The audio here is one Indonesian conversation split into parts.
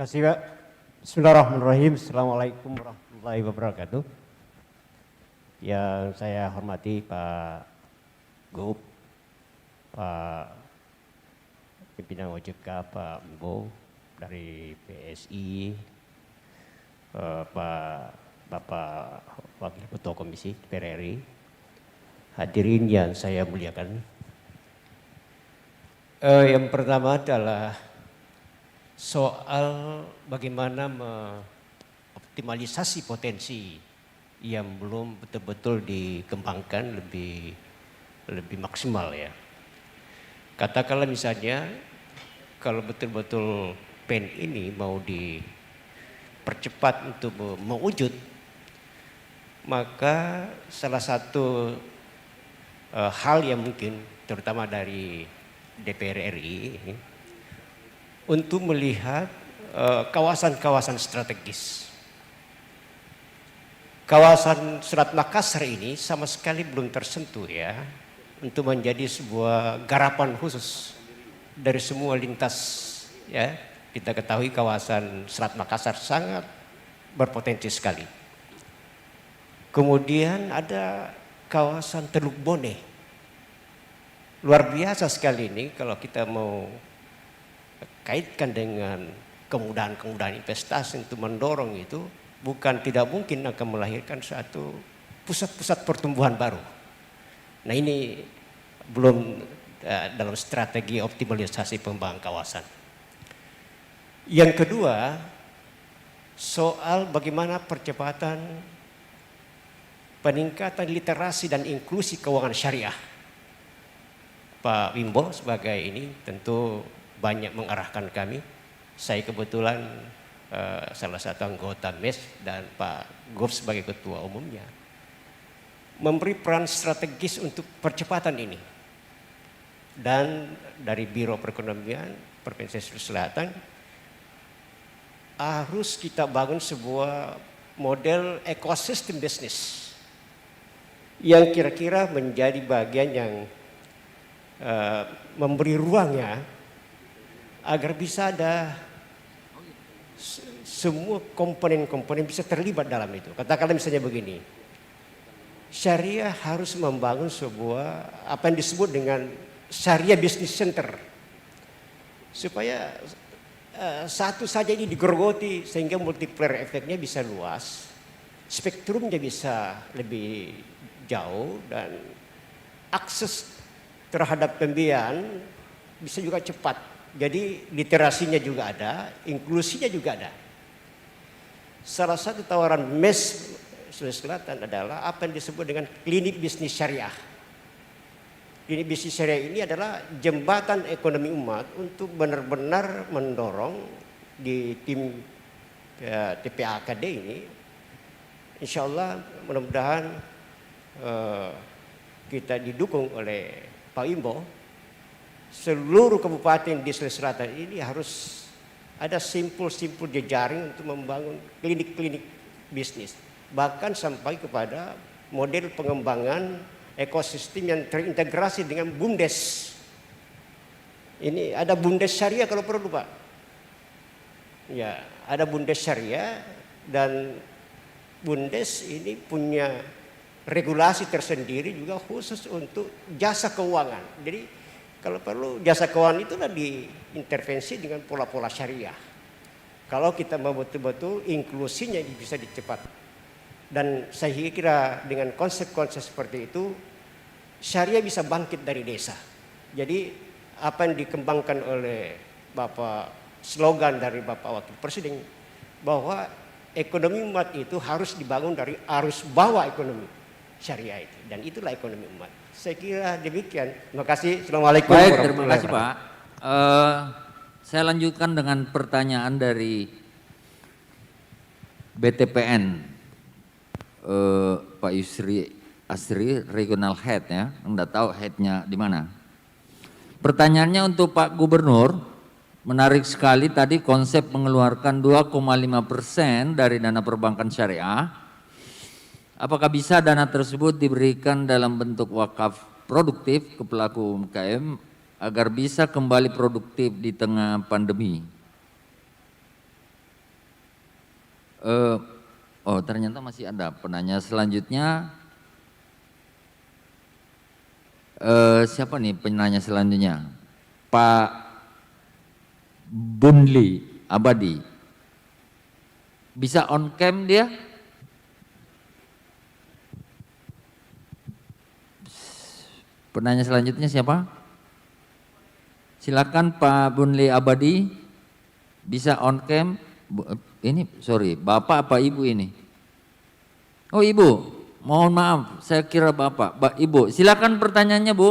kasih Pak. Bismillahirrahmanirrahim. Assalamualaikum warahmatullahi wabarakatuh. Yang saya hormati Pak Gub, Pak Pimpinan OJK, Pak Mbo dari PSI, Bapak Wakil Ketua Komisi DPR RI, hadirin yang saya muliakan. Yang pertama adalah soal bagaimana mengoptimalisasi potensi yang belum betul-betul dikembangkan lebih maksimal ya. Katakanlah misalnya kalau betul-betul PEN ini mau dipercepat untuk mewujud, maka salah satu hal yang mungkin terutama dari DPR RI untuk melihat kawasan-kawasan strategis. Kawasan Selat Makassar ini sama sekali belum tersentuh ya, untuk menjadi sebuah garapan khusus dari semua lintas ya. Kita ketahui kawasan Selat Makassar sangat berpotensi sekali. Kemudian ada kawasan Teluk Bone. Luar biasa sekali ini kalau kita mau kaitkan dengan kemudahan-kemudahan investasi untuk mendorong itu, bukan tidak mungkin akan melahirkan suatu pusat-pusat pertumbuhan baru. Nah ini belum dalam strategi optimalisasi pembangunan kawasan. Yang kedua, soal bagaimana percepatan peningkatan literasi dan inklusi keuangan syariah. Pak Wimbo sebagai ini tentu banyak mengarahkan kami. Saya kebetulan salah satu anggota MES dan Pak Gub sebagai ketua umumnya memberi peran strategis untuk percepatan ini. Dan dari Biro Perekonomian Provinsi Sulawesi Selatan harus kita bangun sebuah model ekosistem bisnis yang kira-kira menjadi bagian yang memberi ruangnya agar bisa ada semua komponen-komponen bisa terlibat dalam itu. Katakanlah misalnya begini, syariah harus membangun sebuah apa yang disebut dengan syariah business center, supaya satu saja ini digerogoti sehingga multiplier efeknya bisa luas, spektrumnya bisa lebih jauh, dan akses terhadap pembiayaan bisa juga cepat. Jadi literasinya juga ada, inklusinya juga ada. Salah satu tawaran MES Sulawesi Selatan adalah apa yang disebut dengan klinik bisnis syariah. Klinik bisnis syariah ini adalah jembatan ekonomi umat untuk benar-benar mendorong di tim TPAKD ini. Insya Allah mudah-mudahan kita didukung oleh Pak Wimbo. Seluruh kabupaten di Sulawesi Selatan ini harus ada simpul-simpul jejaring untuk membangun klinik-klinik bisnis. Bahkan sampai kepada model pengembangan ekosistem yang terintegrasi dengan BUMDes. Ini ada BUMDes syariah kalau perlu Pak. Ya, ada BUMDes syariah, dan BUMDes ini punya regulasi tersendiri juga khusus untuk jasa keuangan. Jadi kalau perlu jasa keuangan itulah diintervensi dengan pola-pola syariah. Kalau kita mau betul-betul inklusinya bisa dicepat. Dan saya kira dengan konsep-konsep seperti itu, syariah bisa bangkit dari desa. Jadi apa yang dikembangkan oleh Bapak, slogan dari Bapak Wakil Presiden, bahwa ekonomi umat itu harus dibangun dari arus bawah ekonomi syariah itu. Dan itulah ekonomi umat. Saya kira demikian. Terima kasih. Assalamualaikum warahmatullahi wabarakatuh. Terima kasih Pak. Saya lanjutkan dengan pertanyaan dari BTPN, Pak Yusri Asri, Regional Head ya. Enggak tahu headnya di mana. Pertanyaannya untuk Pak Gubernur, menarik sekali tadi konsep mengeluarkan 2,5% dari dana perbankan syariah. Apakah bisa dana tersebut diberikan dalam bentuk wakaf produktif ke pelaku UMKM agar bisa kembali produktif di tengah pandemi? Oh ternyata masih ada penanya selanjutnya. Siapa nih penanya selanjutnya? Pak Bunli Abadi. Bisa on cam dia? Penanya selanjutnya siapa? Silakan Pak Bunli Abadi. Bisa on cam? Ini sorry, Bapak apa Ibu ini? Oh Ibu, mohon maaf, saya kira Bapak. Ibu, silakan pertanyaannya Bu.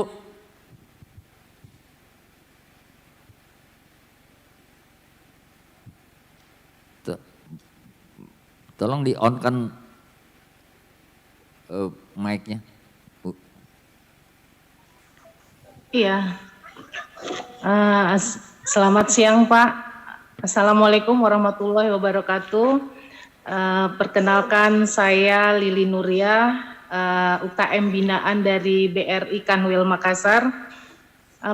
Tolong di on kan mic-nya. Bu. Iya. Selamat siang Pak. Assalamualaikum warahmatullahi wabarakatuh. Perkenalkan saya Lili Nuria, UKM binaan dari BRI Kanwil Makassar.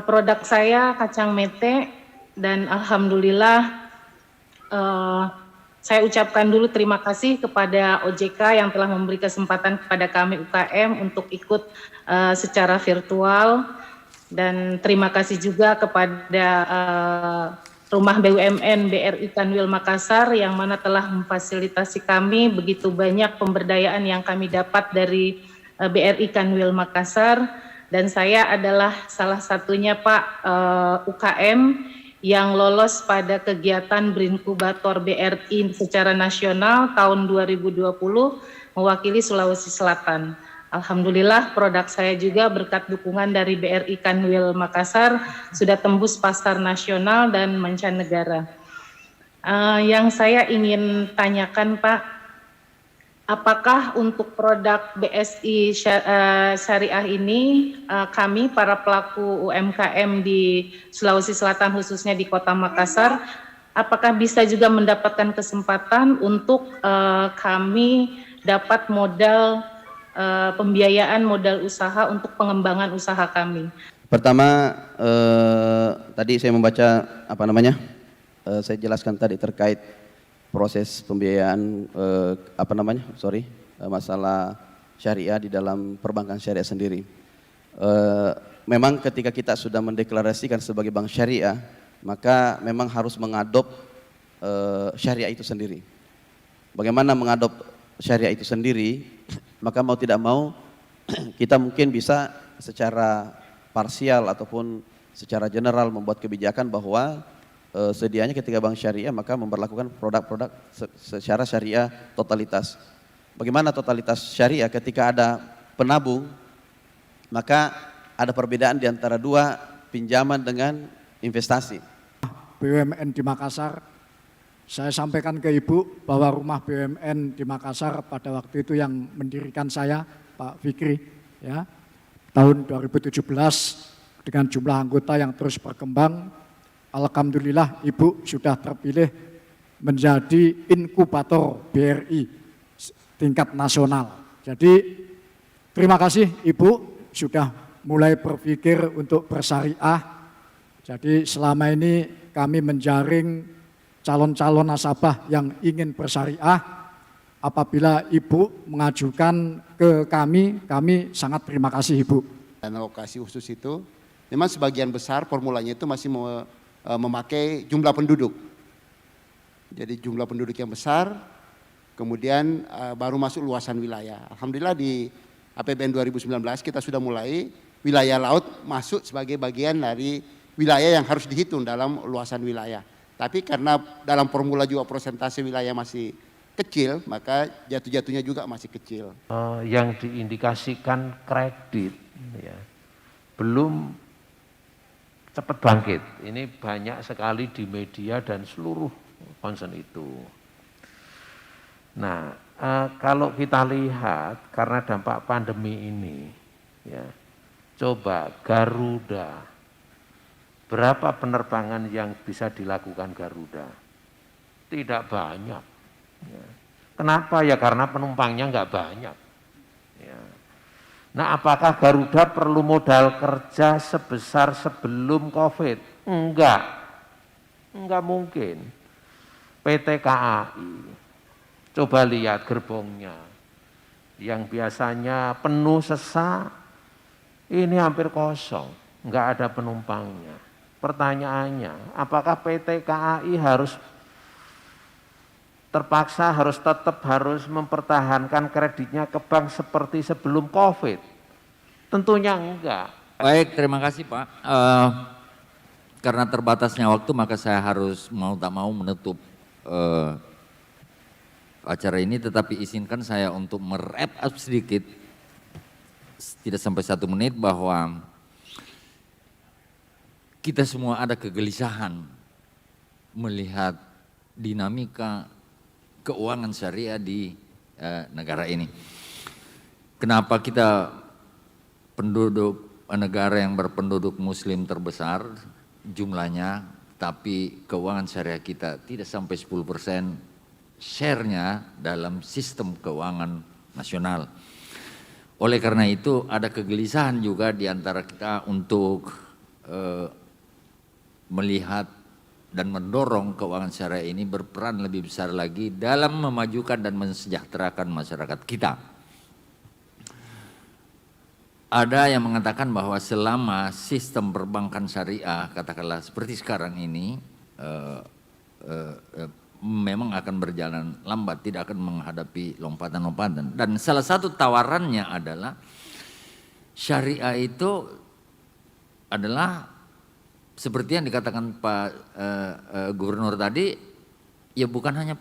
Produk saya kacang mete dan alhamdulillah saya ucapkan dulu terima kasih kepada OJK yang telah memberi kesempatan kepada kami UKM untuk ikut secara virtual, dan terima kasih juga kepada Rumah BUMN BRI Kanwil Makassar yang mana telah memfasilitasi kami begitu banyak pemberdayaan yang kami dapat dari BRI Kanwil Makassar, dan saya adalah salah satunya Pak UKM yang lolos pada kegiatan Brinkubator BRI secara nasional tahun 2020 mewakili Sulawesi Selatan. Alhamdulillah produk saya juga berkat dukungan dari BRI Kanwil Makassar sudah tembus pasar nasional dan mancanegara. Yang saya ingin tanyakan Pak, apakah untuk produk BSI Syariah ini kami para pelaku UMKM di Sulawesi Selatan khususnya di Kota Makassar, apakah bisa juga mendapatkan kesempatan untuk kami dapat modal pembiayaan modal usaha untuk pengembangan usaha kami? Pertama, tadi saya membaca saya jelaskan tadi terkait proses pembiayaan masalah syariah di dalam perbankan syariah sendiri. Memang ketika kita sudah mendeklarasikan sebagai bank syariah, maka memang harus mengadop syariah itu sendiri. Bagaimana mengadop syariah itu sendiri? Maka mau tidak mau kita mungkin bisa secara parsial ataupun secara general membuat kebijakan bahwa sedianya ketika bank syariah maka memperlakukan produk-produk secara syariah totalitas. Bagaimana totalitas syariah? Ketika ada penabung, maka ada perbedaan di antara dua pinjaman dengan investasi. BUMN di Makassar, saya sampaikan ke Ibu bahwa rumah BUMN di Makassar pada waktu itu yang mendirikan saya, Pak Fikri, ya, tahun 2017 dengan jumlah anggota yang terus berkembang. Alhamdulillah Ibu sudah terpilih menjadi inkubator BRI tingkat nasional. Jadi terima kasih Ibu sudah mulai berpikir untuk bersyariah. Jadi selama ini kami menjaring calon-calon nasabah yang ingin bersyariah. Apabila Ibu mengajukan ke kami sangat terima kasih Ibu. Dan alokasi khusus itu memang sebagian besar formulanya itu masih memakai jumlah penduduk. Jadi jumlah penduduk yang besar, kemudian baru masuk luasan wilayah. Alhamdulillah di APBN 2019 kita sudah mulai wilayah laut masuk sebagai bagian dari wilayah yang harus dihitung dalam luasan wilayah. Tapi karena dalam formula juga persentase wilayah masih kecil, maka jatuh-jatuhnya juga masih kecil. Yang diindikasikan kredit, ya, belum cepat bangkit. Ini banyak sekali di media dan seluruh concern itu. Nah, kalau kita lihat karena dampak pandemi ini, ya, coba Garuda. Berapa penerbangan yang bisa dilakukan Garuda? Tidak banyak. Ya. Kenapa? Ya karena penumpangnya nggak banyak. Ya. Nah, apakah Garuda perlu modal kerja sebesar sebelum COVID? Enggak mungkin. PT KAI Coba lihat gerbongnya, yang biasanya penuh sesak, ini hampir kosong, nggak ada penumpangnya. Pertanyaannya, apakah PT KAI harus terpaksa harus mempertahankan kreditnya ke bank seperti sebelum COVID? Tentunya enggak. Baik, terima kasih Pak. Karena terbatasnya waktu maka saya harus mau tak mau menutup acara ini, tetapi izinkan saya untuk merap up sedikit, tidak sampai 1 menit, bahwa kita semua ada kegelisahan melihat dinamika keuangan syariah di negara ini. Kenapa kita penduduk negara yang berpenduduk muslim terbesar jumlahnya, tapi keuangan syariah kita tidak sampai 10% share-nya dalam sistem keuangan nasional. Oleh karena itu ada kegelisahan juga di antara kita untuk melihat dan mendorong keuangan syariah ini berperan lebih besar lagi dalam memajukan dan mensejahterakan masyarakat kita. Ada yang mengatakan bahwa selama sistem perbankan syariah, katakanlah seperti sekarang ini, memang akan berjalan lambat, tidak akan menghadapi lompatan-lompatan. Dan salah satu tawarannya adalah syariah itu adalah seperti yang dikatakan Pak Gubernur tadi, ya bukan hanya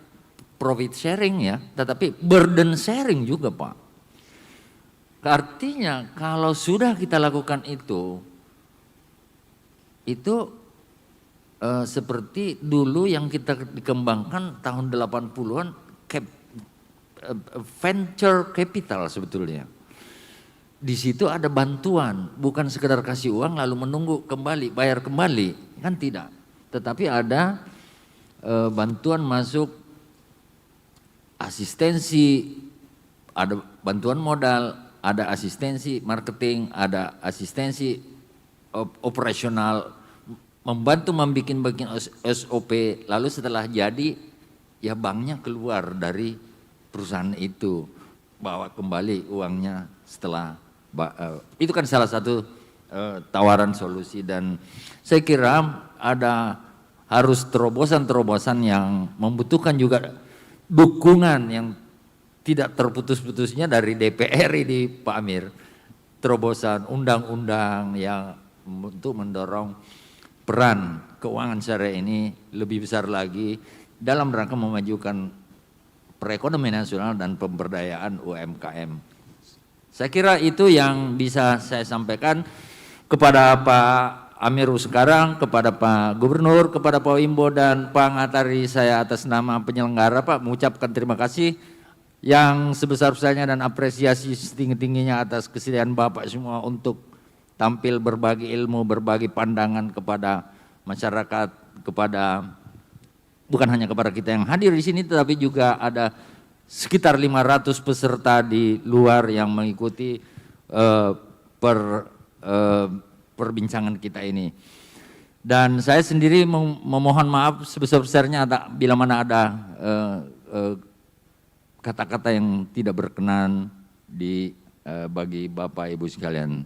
profit sharing ya, tetapi burden sharing juga Pak. Artinya kalau sudah kita lakukan itu seperti dulu yang kita dikembangkan tahun 80-an venture capital sebetulnya. Di situ ada bantuan, bukan sekedar kasih uang lalu menunggu kembali, bayar kembali, kan tidak. Tetapi ada bantuan masuk asistensi, ada bantuan modal, ada asistensi marketing, ada asistensi operasional, membantu membuat SOP, lalu setelah jadi ya banknya keluar dari perusahaan itu, bawa kembali uangnya setelah itu kan salah satu tawaran solusi. Dan saya kira harus terobosan-terobosan yang membutuhkan juga dukungan yang tidak terputus-putusnya dari DPR ini Pak Amir, terobosan undang-undang yang untuk mendorong peran keuangan syariah ini lebih besar lagi dalam rangka memajukan perekonomian nasional dan pemberdayaan UMKM. Saya kira itu yang bisa saya sampaikan kepada Pak Amiru sekarang, kepada Pak Gubernur, kepada Pak Wimbo dan Pak Ngatari. Saya atas nama penyelenggara Pak mengucapkan terima kasih yang sebesar-besarnya dan apresiasi setinggi-tingginya atas kesediaan Bapak semua untuk tampil berbagi ilmu, berbagi pandangan kepada masyarakat, kepada bukan hanya kepada kita yang hadir di sini, tetapi juga ada sekitar 500 peserta di luar yang mengikuti perbincangan kita ini. Dan saya sendiri memohon maaf sebesar-besarnya bila mana ada kata-kata yang tidak berkenan bagi Bapak Ibu sekalian.